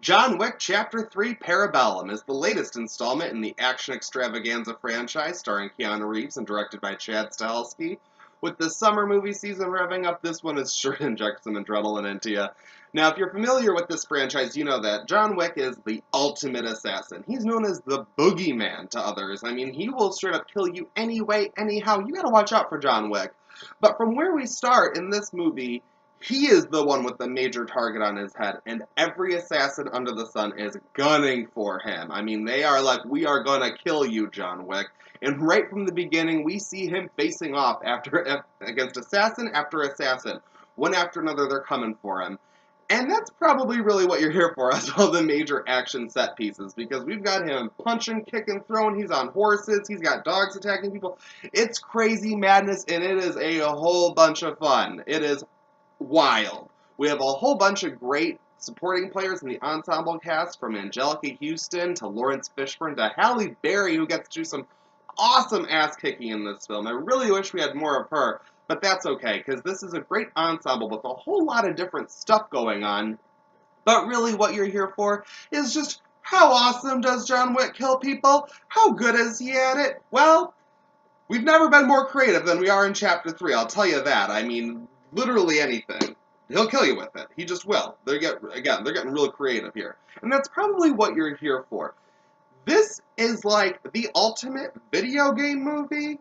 John Wick Chapter 3 Parabellum is the latest installment in the action extravaganza franchise, starring Keanu Reeves and directed by Chad Stahelski. With the summer movie season revving up, this one is sure to inject some adrenaline into you. Now, if you're familiar with this franchise, you know that John Wick is the ultimate assassin. He's known as the boogeyman to others. I mean, he will straight up kill you anyway, anyhow. You gotta watch out for John Wick. But from where we start in this movie, he is the one with the major target on his head, and every assassin under the sun is gunning for him. I mean, they are like, we are gonna kill you, John Wick. And right from the beginning, we see him facing off against assassin after assassin. One after another, they're coming for him. And that's probably really what you're here for, as all the major action set pieces, because we've got him punching, kicking, throwing, he's on horses, he's got dogs attacking people. It's crazy madness, and it is a whole bunch of fun. It is wild. We have a whole bunch of great supporting players in the ensemble cast, from Angelica Houston to Lawrence Fishburne to Halle Berry, who gets to do some awesome ass-kicking in this film. I really wish we had more of her, but that's okay, because this is a great ensemble with a whole lot of different stuff going on. But really what you're here for is just, how awesome does John Wick kill people? How good is he at it? Well, we've never been more creative than we are in Chapter 3, I'll tell you that. I mean, literally anything. He'll kill you with it. He just will. They're getting real creative here. And that's probably what you're here for. This is like the ultimate video game movie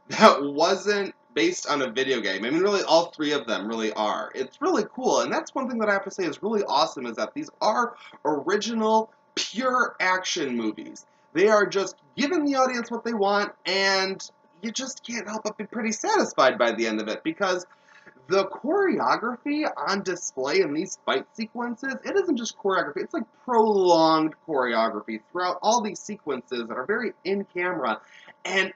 that wasn't based on a video game. I mean, really, all three of them really are. It's really cool, and that's one thing that I have to say is really awesome, is that these are original, pure action movies. They are just giving the audience what they want, and you just can't help but be pretty satisfied by the end of it, because the choreography on display in these fight sequences, it isn't just choreography, it's like prolonged choreography throughout all these sequences that are very in camera, and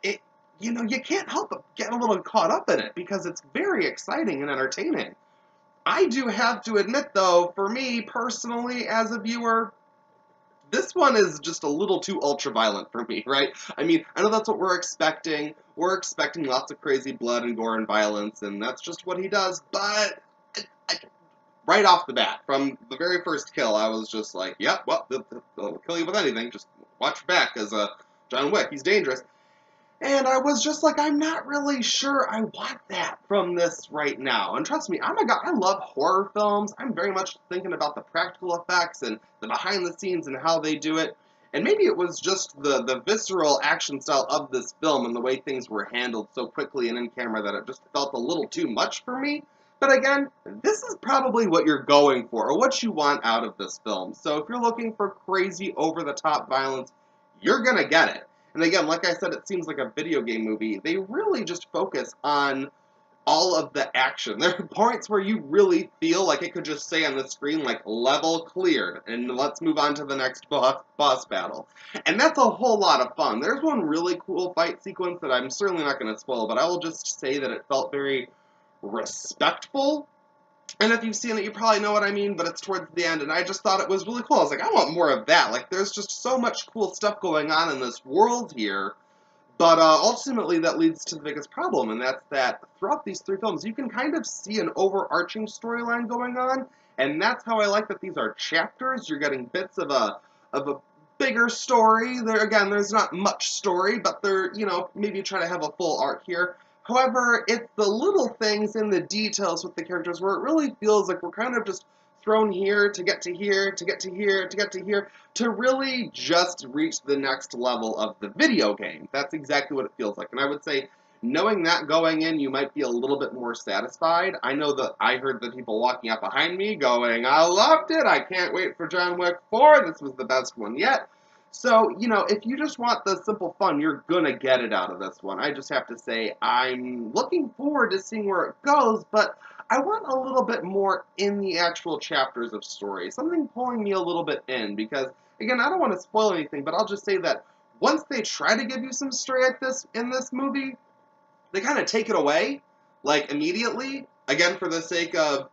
you can't help but get a little caught up in it because it's very exciting and entertaining. I do have to admit, though, for me personally as a viewer, this one is just a little too ultra-violent for me, right? I mean, I know that's what we're expecting. We're expecting lots of crazy blood and gore and violence, and that's just what he does, but right off the bat, from the very first kill, I was just like, yep, well, they'll kill you with anything. Just watch your back, as John Wick, he's dangerous. And I was just like, I'm not really sure I want that from this right now. And trust me, I'm a guy, I love horror films. I'm very much thinking about the practical effects and the behind the scenes and how they do it. And maybe it was just the visceral action style of this film and the way things were handled so quickly and in camera that it just felt a little too much for me. But again, this is probably what you're going for, or what you want out of this film. So if you're looking for crazy, over-the-top violence, you're gonna get it. And again, like I said, it seems like a video game movie. They really just focus on all of the action. There are points where you really feel like it could just say on the screen, like, level cleared, and let's move on to the next boss battle. And that's a whole lot of fun. There's one really cool fight sequence that I'm certainly not going to spoil, but I will just say that it felt very respectful. And if you've seen it, you probably know what I mean, but it's towards the end, and I just thought it was really cool. I was like, I want more of that. Like, there's just so much cool stuff going on in this world here, but ultimately that leads to the biggest problem, and that's that throughout these three films, you can kind of see an overarching storyline going on, and that's how I like that these are chapters. You're getting bits of a bigger story. Again, there's not much story, but they're, maybe try to have a full arc here. However, it's the little things in the details with the characters where it really feels like we're kind of just thrown here to get to here, to get to here, to get to here, to really just reach the next level of the video game. That's exactly what it feels like. And I would say, knowing that going in, you might be a little bit more satisfied. I know that I heard the people walking up behind me going, I loved it, I can't wait for John Wick 4, this was the best one yet. So, if you just want the simple fun, you're gonna get it out of this one. I just have to say, I'm looking forward to seeing where it goes, but I want a little bit more in the actual chapters of story. Something pulling me a little bit in, because, again, I don't want to spoil anything, but I'll just say that once they try to give you some story in this movie, they kind of take it away, like, immediately, again, for the sake of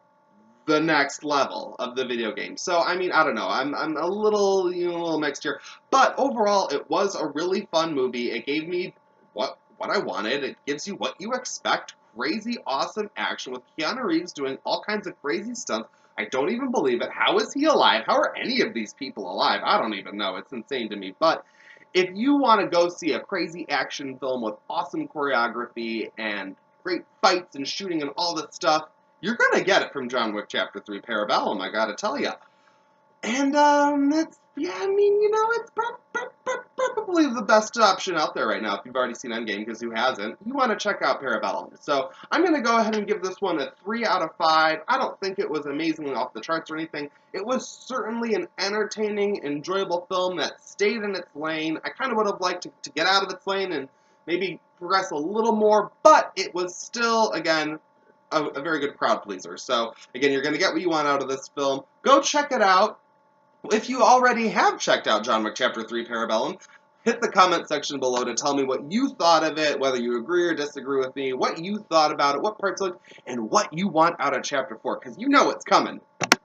the next level of the video game. So, I mean, I don't know. I'm a little mixed here. But overall, it was a really fun movie. It gave me what I wanted. It gives you what you expect. Crazy, awesome action with Keanu Reeves doing all kinds of crazy stunts, I don't even believe it. How is he alive? How are any of these people alive? I don't even know. It's insane to me. But if you want to go see a crazy action film with awesome choreography and great fights and shooting and all this stuff, you're going to get it from John Wick Chapter 3 Parabellum, I gotta tell you. And, it's, yeah, I mean, you know, it's probably the best option out there right now. If you've already seen Endgame, because who hasn't, you want to check out Parabellum. So, I'm going to go ahead and give this one a 3 out of 5. I don't think it was amazingly off the charts or anything. It was certainly an entertaining, enjoyable film that stayed in its lane. I kind of would have liked to get out of its lane and maybe progress a little more, but it was still, again, a very good crowd pleaser. So, again, you're going to get what you want out of this film. Go check it out. If you already have checked out John Wick Chapter 3 Parabellum, hit the comment section below to tell me what you thought of it, whether you agree or disagree with me, what you thought about it, what parts looked, and what you want out of Chapter 4, because you know it's coming.